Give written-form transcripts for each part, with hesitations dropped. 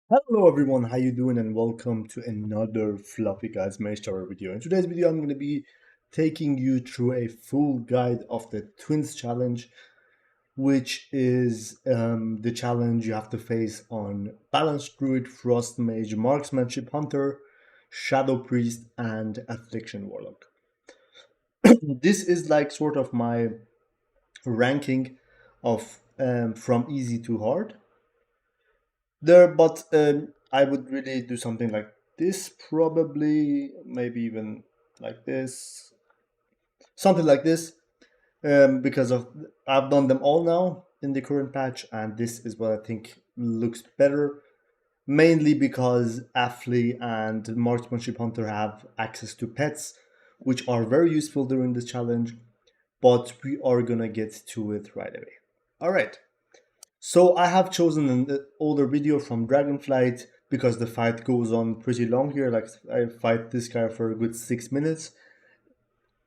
Hello everyone, how you doing and welcome to another Fluffy Guys Magetower video. In today's video I'm going to be taking you through a full guide of the Twins challenge, which is the challenge you have to face on Balanced Druid, Frost Mage, Marksmanship Hunter, Shadow Priest and Affliction Warlock. This is like sort of my ranking of from easy to hard. But I would really do something like this, probably, maybe even like this, something like this, because of I've done them all now in the current patch, and this is what I think looks better. Mainly because Affley and Marksmanship Hunter have access to pets, which are very useful during this challenge. But we are gonna get to it right away. All right. So I have chosen an older video from Dragonflight because the fight goes on pretty long here. Like I fight this guy for a good 6 minutes,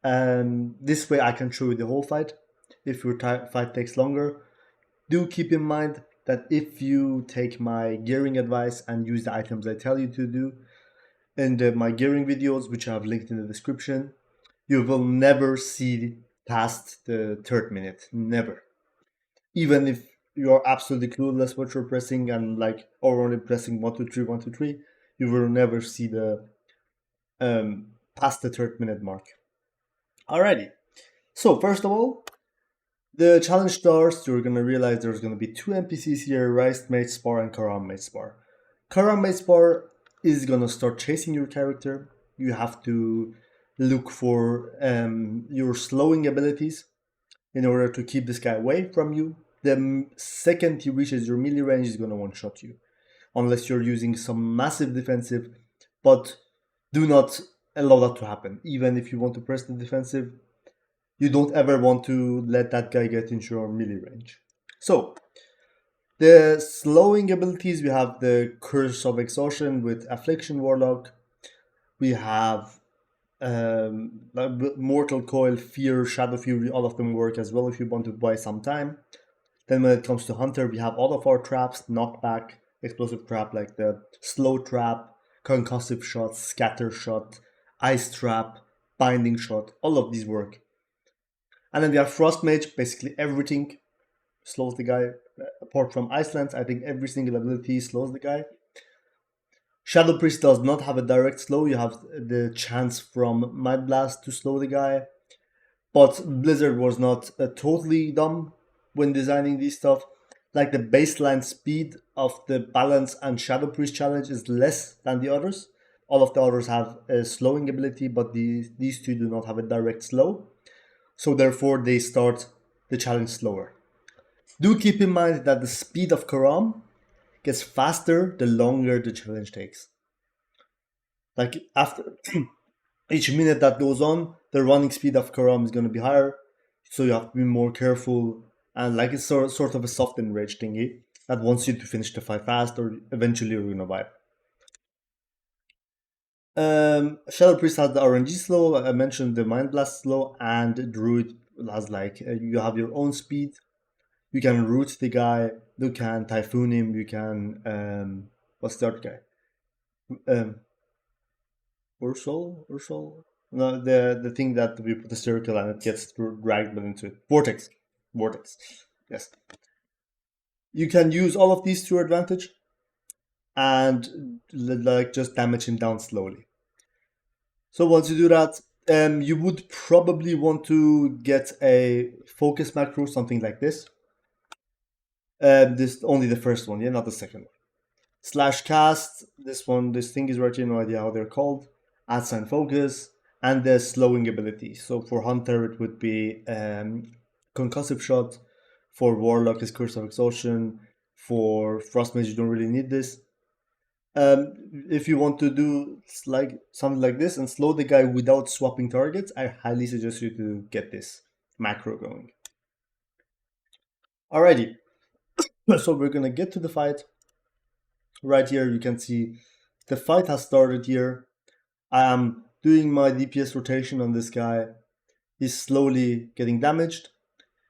and this way I can show you the whole fight. If your fight takes longer, do keep in mind that if you take my gearing advice and use the items I tell you to do in my gearing videos, which I have linked in the description, you will never see past the third minute. Never. Even if you're absolutely clueless what you're pressing and like or only pressing 1 2 3 1 2 3, you will never see the past the third minute mark. Alrighty. So first of all, the challenge starts. You're gonna realize there's gonna be two NPCs here: Rice Mage Spar and Karam Mage Spar. Karam Mage Spar is gonna start chasing your character. You have to look for your slowing abilities in order to keep this guy away from you. The second he reaches your melee range, he's gonna one-shot you. Unless you're using some massive defensive, but do not allow that to happen. Even if you want to press the defensive, you don't ever want to let that guy get into your melee range. So, the slowing abilities, we have the Curse of Exhaustion with Affliction Warlock. We have like Mortal Coil, Fear, Shadow Fury, all of them work as well if you want to buy some time. Then when it comes to Hunter, we have all of our traps: Knockback, Explosive Trap like the Slow Trap, Concussive Shot, Scatter Shot, Ice Trap, Binding Shot, all of these work. And then we have Frost Mage, basically everything slows the guy, apart from Iceland. I think every single ability slows the guy. Shadow Priest does not have a direct slow, you have the chance from Mind Blast to slow the guy. But Blizzard was not totally dumb when designing these stuff. Like the baseline speed of the Balance and Shadow Priest challenge is less than the others. All of the others have a slowing ability, but these two do not have a direct slow. So therefore they start the challenge slower. Do keep in mind that the speed of Karam gets faster the longer the challenge takes. Like after each minute that goes on, the running speed of Karam is going to be higher, so you have to be more careful. And like it's sort of a soft enrage thingy that wants you to finish the fight fast, or eventually you're gonna wipe. Shadow Priest has the RNG slow. I mentioned the Mind Blast slow, and Druid has like you have your own speed. You can root the guy. You can typhoon him. You can what's the other guy? Um, Ursol. No, the thing that we put a circle and it gets dragged into it. Vortex. Yes. You can use all of these to your advantage, and like just damage him down slowly. So once you do that, you would probably want to get a focus macro, something like this. This only the first one, yeah, not the second one. Slash cast. This one, this thing is right here. No idea how they're called. Add sign focus and the slowing ability. So for Hunter, it would be concussive shot. For Warlock, is Curse of Exhaustion. For Frost Mage, you don't really need this. If you want to do like something like this and slow the guy without swapping targets, I highly suggest you to get this macro going. Alrighty, so we're gonna get to the fight. Right here, you can see the fight has started here. I am doing my DPS rotation on this guy. He's slowly getting damaged.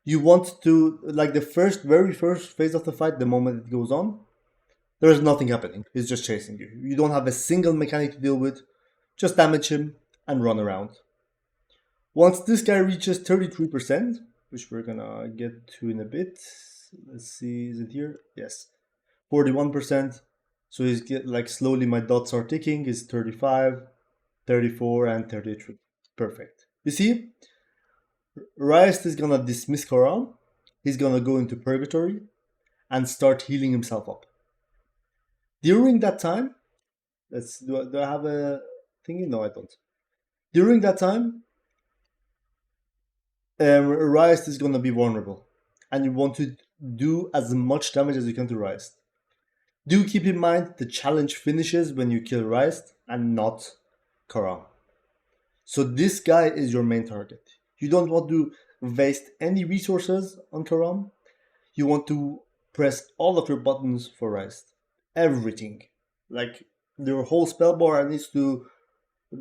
You want to, like the very first phase of the fight, the moment it goes on, There is nothing happening. He's just chasing you. You don't have a single mechanic to deal with. Just damage him and run around. Once this guy reaches 33%, which we're gonna get to in a bit. Let's see, is it here? Yes. 41%. So he's like slowly my dots are ticking. Is 35, 34, and 33. Perfect. You see, Riest is gonna dismiss Karam. He's gonna go into purgatory and start healing himself up. During that time, do I have a thingy? No, I don't. During that time, Riest is gonna be vulnerable, and you want to do as much damage as you can to Riest. Do keep in mind the challenge finishes when you kill Riest and not Karam. So this guy is your main target. You don't want to waste any resources on Karam. You want to press all of your buttons for Riest. Everything. Like your whole spell bar needs to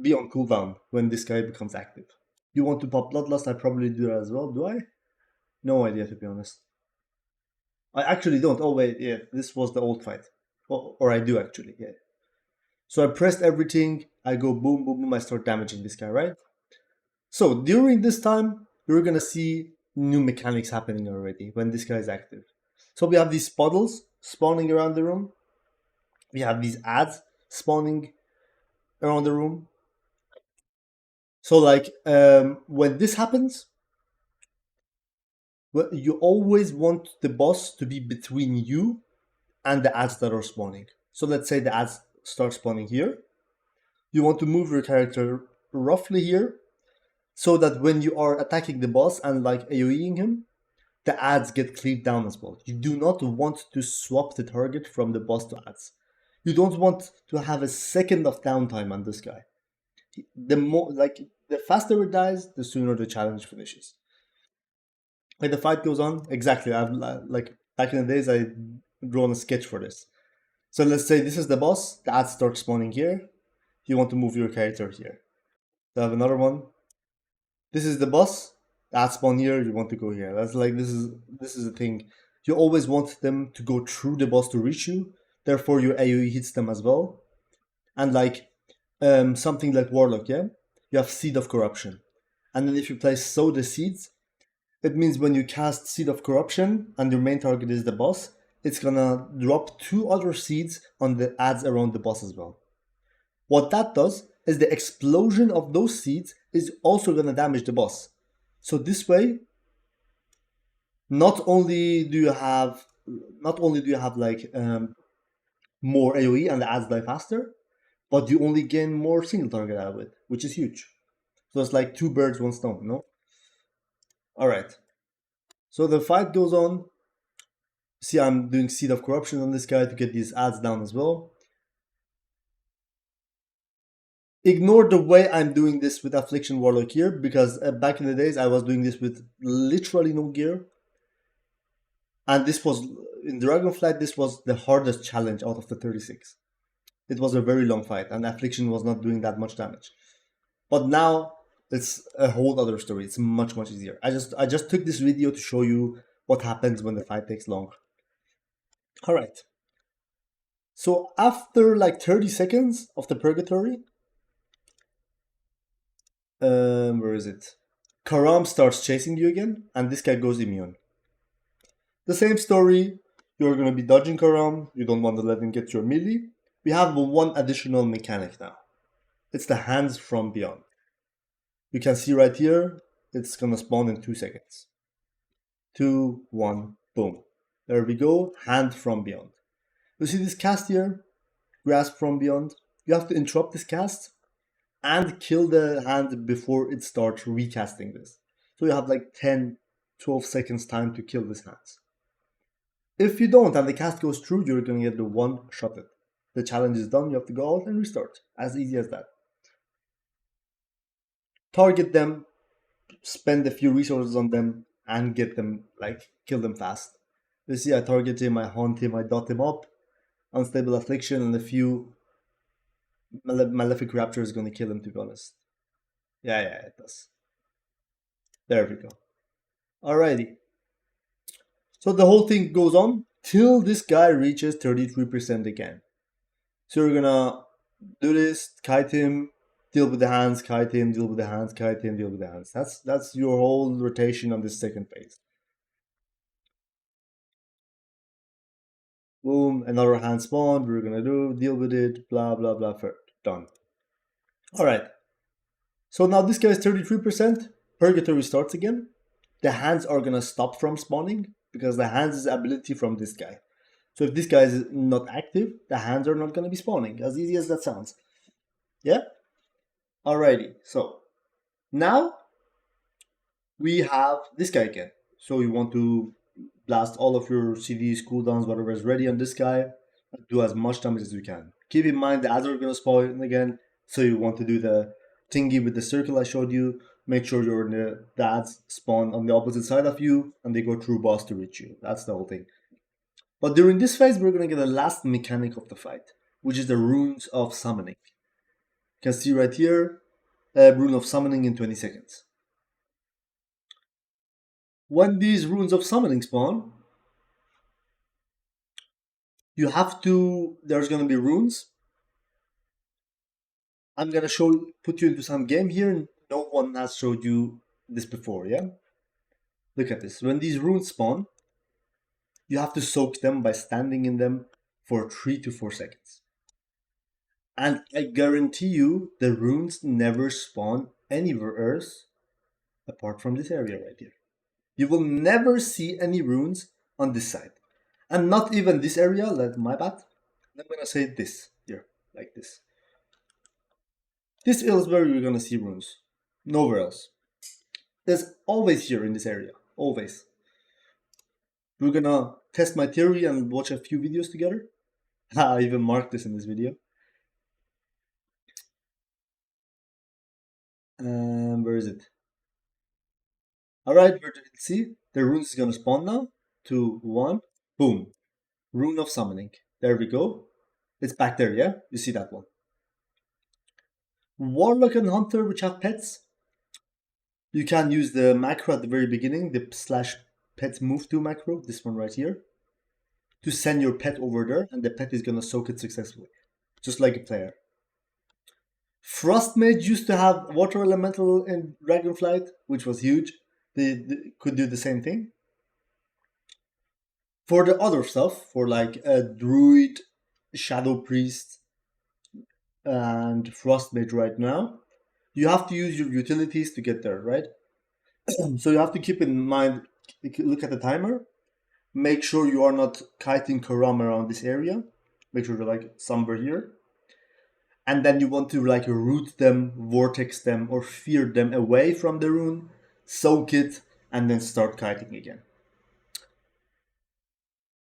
be on cooldown when this guy becomes active. You want to pop Bloodlust? I probably do that as well. Do I? No idea, to be honest. I actually don't. Oh wait, yeah, this was the old fight. Or I do actually, yeah. So I pressed everything, I go boom, boom, boom, I start damaging this guy, right? So during this time, you're gonna see new mechanics happening already when this guy is active. So we have these puddles spawning around the room. We have these ads spawning around the room. So like when this happens, well, you always want the boss to be between you and the ads that are spawning. So let's say the ads start spawning here. You want to move your character roughly here so that when you are attacking the boss and like AoEing him, the ads get cleared down as well. You do not want to swap the target from the boss to ads. You don't want to have a second of downtime on this guy. The faster it dies, the sooner the challenge finishes. Like the fight goes on, exactly. I've like back in the days I drawn a sketch for this. So let's say this is the boss, the ads start spawning here. You want to move your character here. So I have another one. This is the boss, the ads spawn here, you want to go here. That's like this is the thing. You always want them to go through the boss to reach you, therefore your AoE hits them as well. And like something like Warlock, yeah? You have Seed of Corruption. And then if you place Sow the Seeds, it means when you cast Seed of Corruption and your main target is the boss, it's gonna drop 2 other seeds on the ads around the boss as well. What that does is the explosion of those seeds is also gonna damage the boss. So this way, not only do you have like more AoE and the ads die faster, but you only gain more single target out of it, which is huge. So it's like 2 birds, 1 stone, no? Alright. So the fight goes on. See, I'm doing Seed of Corruption on this guy to get these ads down as well. Ignore the way I'm doing this with Affliction Warlock here, because back in the days I was doing this with literally no gear. And this was, in Dragonflight, this was the hardest challenge out of the 36. It was a very long fight, and Affliction was not doing that much damage. But now, it's a whole other story. It's much, much easier. I just took this video to show you what happens when the fight takes long. Alright. So after like 30 seconds of the purgatory, where is it? Karam starts chasing you again, and this guy goes immune. The same story, you're gonna be dodging Karam, you don't want to let him get your melee. We have one additional mechanic now. It's the Hands from Beyond. You can see right here, it's gonna spawn in 2 seconds. 2, 1, boom. There we go, Hand from Beyond. You see this cast here? Grasp from Beyond. You have to interrupt this cast and kill the hand before it starts recasting this. So you have like 10, 12 seconds time to kill this hand. If you don't and the cast goes through, you're going to get the one-shotted. The challenge is done, you have to go out and restart. As easy as that. Target them, spend a few resources on them, and get them, like, kill them fast. You see, I target him, I haunt him, I dot him up. Unstable Affliction and a few Malefic Rapture is going to kill him, to be honest. Yeah, it does. There we go. Alrighty. So the whole thing goes on till this guy reaches 33% again. So you're gonna do this, kite him, deal with the hands, kite him, deal with the hands, kite him, deal with the hands. That's your whole rotation on this second phase. Boom, another hand spawned, we're gonna deal with it, blah blah blah, done. Alright. So now this guy is 33%, Purgatory starts again. The hands are gonna stop from spawning because the hands is ability from this guy. So if this guy is not active, the hands are not gonna be spawning, as easy as that sounds. Yeah? Alrighty, so now we have this guy again. So you want to blast all of your CDs, cooldowns, whatever is ready on this guy, do as much damage as you can. Keep in mind the ads are gonna spawn again, so you want to do the thingy with the circle I showed you. Make sure the ads spawn on the opposite side of you and they go through boss to reach you. That's the whole thing. But during this phase, we're gonna get the last mechanic of the fight, which is the runes of summoning. You can see right here, rune of summoning in 20 seconds. When these runes of summoning spawn, you have to, there's gonna be runes. I'm gonna put you into some game here, and no one has showed you this before, yeah? Look at this. When these runes spawn, you have to soak them by standing in them for 3 to 4 seconds. And I guarantee you, the runes never spawn anywhere else apart from this area right here. You will never see any runes on this side. And not even this area, like my bad. I'm gonna say this here, like this. This is where you're gonna see runes. Nowhere else. There's always here in this area. Always. We're gonna test my theory and watch a few videos together. I even marked this in this video. Where is it? Alright, where do you see? The runes is gonna spawn now. 2, 1, boom. Rune of summoning. There we go. It's back there, yeah? You see that one. Warlock and Hunter, which have pets, you can use the macro at the very beginning, the slash pet move to macro, this one right here, to send your pet over there, and the pet is gonna soak it successfully, just like a player. Frost Mage used to have Water Elemental in Dragonflight, which was huge. They could do the same thing. For the other stuff, for like a Druid, Shadow Priest, and Frost Mage right now, you have to use your utilities to get there, right? So you have to keep in mind, look at the timer, make sure you are not kiting Karam around this area, make sure you're like somewhere here, and then you want to like root them, vortex them, or fear them away from the rune, soak it, and then start kiting again.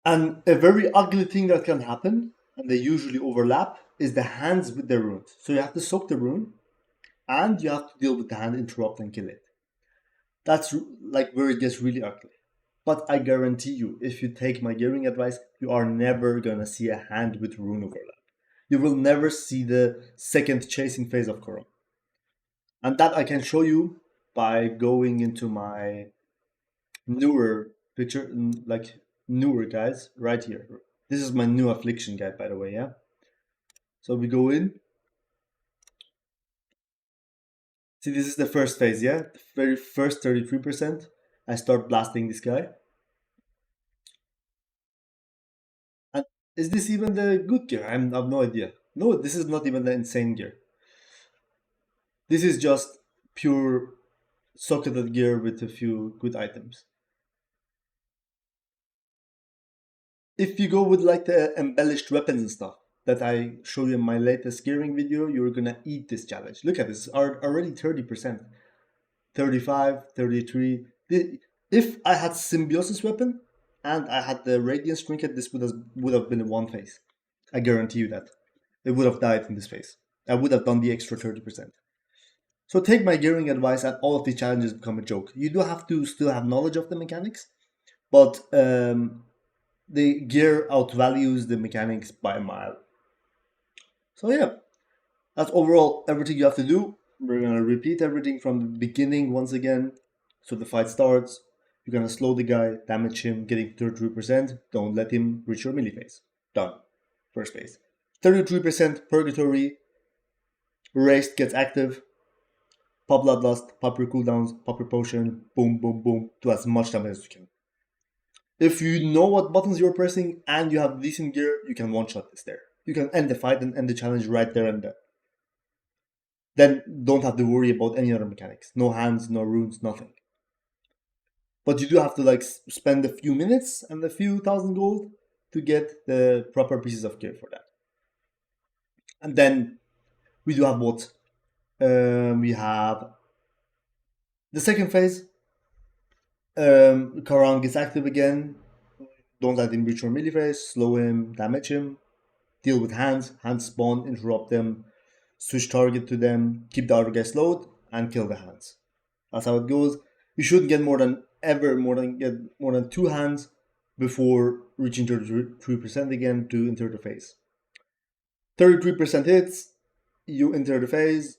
And a very ugly thing that can happen, and they usually overlap, is the hands with the rune. So you have to soak the rune, and you have to deal with the hand, interrupt, and kill it. That's like where it gets really ugly. But I guarantee you, if you take my gearing advice, you are never gonna see a hand with rune overlap. You will never see the second chasing phase of Koron. And that I can show you by going into my newer picture, like newer guys, right here. This is my new affliction guide, by the way, yeah? So we go in. See, this is the first phase, yeah? The very first 33%. I start blasting this guy. And is this even the good gear? I have no idea. No, this is not even the insane gear. This is just pure socketed gear with a few good items. If you go with like the embellished weapons and stuff that I show you in my latest gearing video, you're gonna eat this challenge. Look at this, already 30%. 35, 33. If I had Symbiosis weapon and I had the Radiance Trinket, this would have been in one phase. I guarantee you that. It would have died in this phase. I would have done the extra 30%. So take my gearing advice and all of these challenges become a joke. You do have to still have knowledge of the mechanics, but the gear outvalues the mechanics by a mile. So yeah, that's overall everything you have to do. We're gonna repeat everything from the beginning once again. So the fight starts. You're gonna slow the guy, damage him, getting 33%. Don't let him reach your melee phase. Done. First phase. 33% Purgatory. Raised gets active. Pop Bloodlust, pop your cooldowns, pop your potion, boom, boom, boom, do as much damage as you can. If you know what buttons you're pressing and you have decent gear, you can one-shot this there. You can end the fight and end the challenge right there and there. Then don't have to worry about any other mechanics. No hands, no runes, nothing. But you do have to like spend a few minutes and a few thousand gold to get the proper pieces of gear for that. And then we do have what? We have the second phase. Karang gets active again. Don't let him reach your melee phase. Slow him, damage him. Deal with hands. Hands spawn, interrupt them. Switch target to them. Keep the other guy slowed and kill the hands. That's how it goes. You shouldn't get more than 2 hands before reaching 33% again to enter the phase. 33% hits, you enter the phase,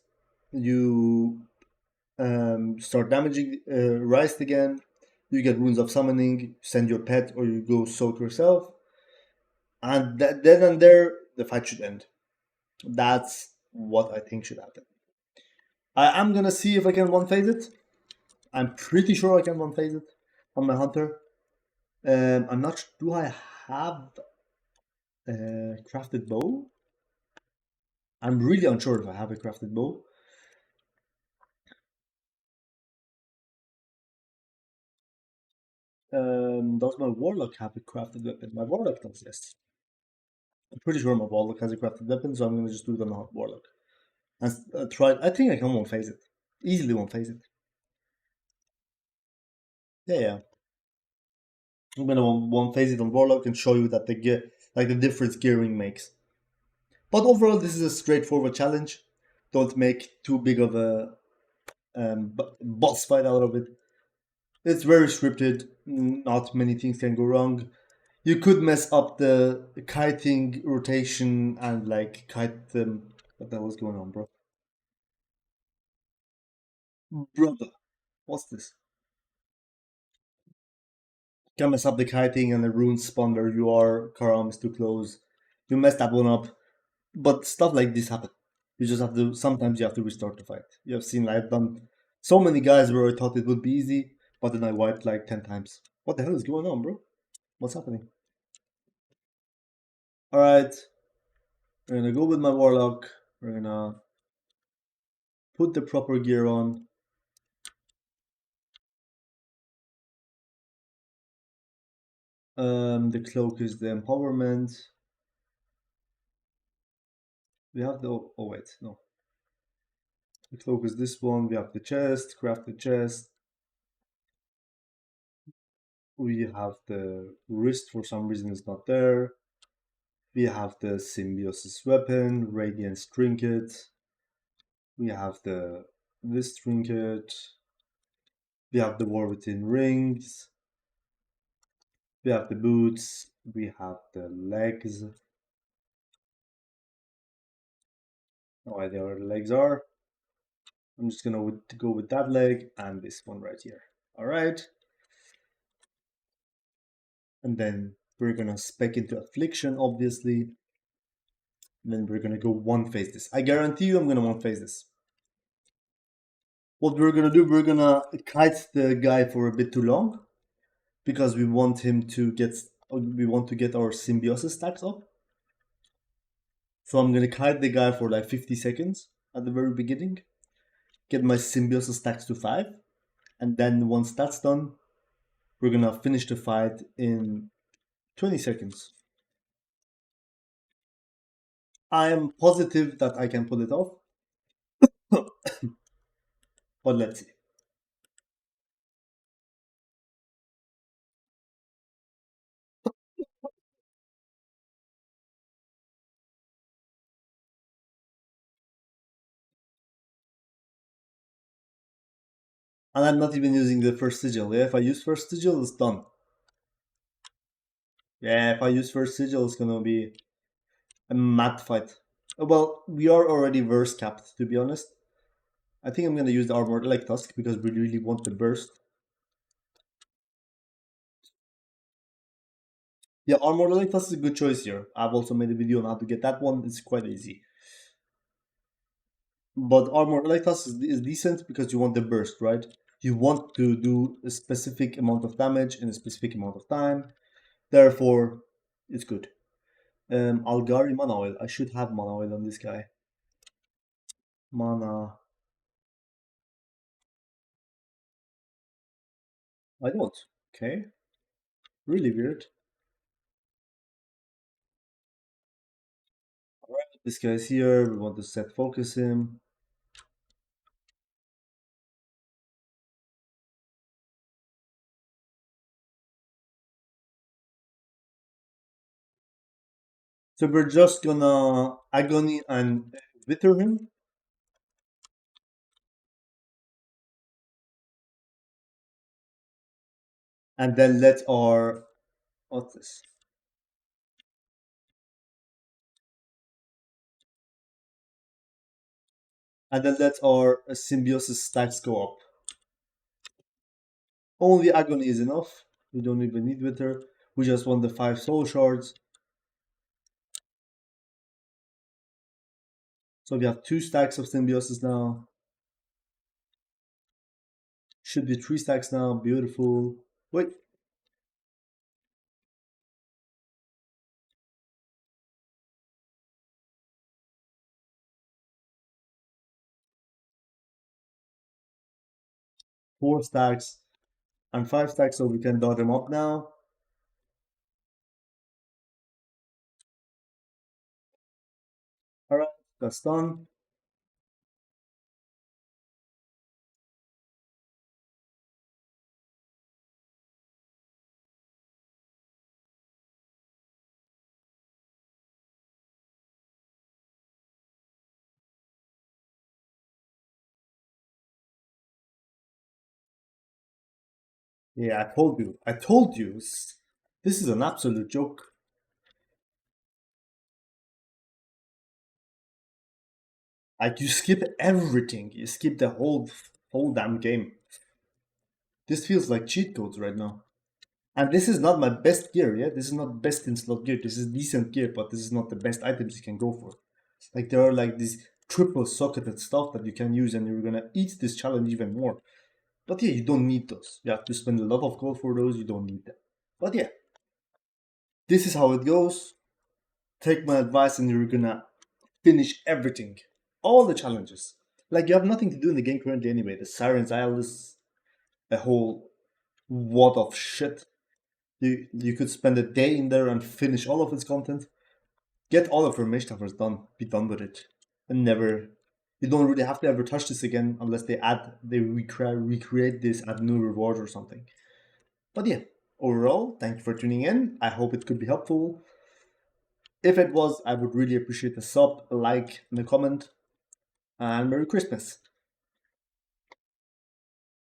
you start damaging Riced again, you get Runes of Summoning, send your pet, or you go soak yourself, and then and there, the fight should end. That's what I think should happen. I am gonna see if I can one phase it. I'm pretty sure I can one phase it on my Hunter. I'm not. Do I have a crafted bow? I'm really unsure if I have a crafted bow. Does my Warlock have a crafted weapon? My Warlock does, yes. I'm pretty sure my Warlock has a crafted weapon, so I'm gonna just do it on my Warlock. And try. I think I can one phase it. Easily one phase it. Yeah. I'm gonna one phase it on Warlock and show you that the gear, like the difference gearing makes. But overall, this is a straightforward challenge. Don't make too big of a boss fight out of it. It's very scripted. Not many things can go wrong. You could mess up the kiting rotation and like kite them. What the hell is going on, bro? Brother, what's this? Can mess up the kiting and the rune spawn where you are. Karam is too close. You messed that one up. But stuff like this happen. You just have to. Sometimes you have to restart the fight. You have seen I've done so many guys where I thought it would be easy, but then I wiped like 10 times. What the hell is going on, bro? What's happening? All right, we're gonna go with my Warlock. We're gonna put the proper gear on. The cloak is the empowerment. We have the. Oh wait, no. The cloak is this one. We have the chest. Craft the chest. We have the wrist. For some reason, it's not there. We have the symbiosis weapon, radiance trinket. We have this trinket. We have the war within rings. We have the boots. We have the legs. Oh, there the legs are. I'm just gonna go with that leg and this one right here. All right. And then we're gonna spec into affliction, obviously. And then we're gonna go one phase this. I guarantee you I'm gonna one phase this. What we're gonna do, we're gonna kite the guy for a bit too long because we want to get our symbiosis stacks up. So I'm gonna kite the guy for like 50 seconds at the very beginning, get my symbiosis stacks to 5, and then once that's done, we're gonna finish the fight in 20 seconds. I am positive that I can pull it off, but let's see. And I'm not even using the first sigil. Yeah, if I use first sigil, it's done. Yeah, if I use first sigil, it's gonna be a mad fight. Well, we are already verse capped, to be honest. I think I'm gonna use the armor like Tusk because we really want the burst. Yeah, Armor Electus is a good choice here. I've also made a video on how to get that one. It's quite easy. But Armor Electus is decent because you want the burst, right? You want to do a specific amount of damage in a specific amount of time. Therefore, it's good. Algari Mana Oil. I should have Mana Oil on this guy. Mana. I don't. Okay. Really weird. Alright, this guy's here. We want to set focus him. So we're just gonna Agony and Wither him. And then let our. What's this? And then let our symbiosis stacks go up. Only Agony is enough. We don't even need Wither. We just want the 5 soul shards. So we have 2 stacks of symbiosis now. Should be 3 stacks now. Beautiful. Wait. Four stacks and 5 stacks, so we can dot them up now. Alright, that's done. Yeah, I told you. I told you. This is an absolute joke. Like you skip everything. You skip the whole damn game. This feels like cheat codes right now. And this is not my best gear, yeah? This is not best in slot gear. This is decent gear, but this is not the best items you can go for. Like there are like these triple socketed stuff that you can use and you're gonna eat this challenge even more. But yeah, you don't need those. You have to spend a lot of gold for those, you don't need them. But yeah, this is how it goes. Take my advice and you're gonna finish everything. All the challenges. Like you have nothing to do in the game currently anyway. The Siren's Isle is a whole wad of shit. You could spend a day in there and finish all of its content. Get all of your mage towers done. Be done with it. And never you don't really have to ever touch this again unless they recreate this, add new reward or something. But yeah, overall, thank you for tuning in. I hope it could be helpful. If it was, I would really appreciate a sub, a like, and a comment. And Merry Christmas.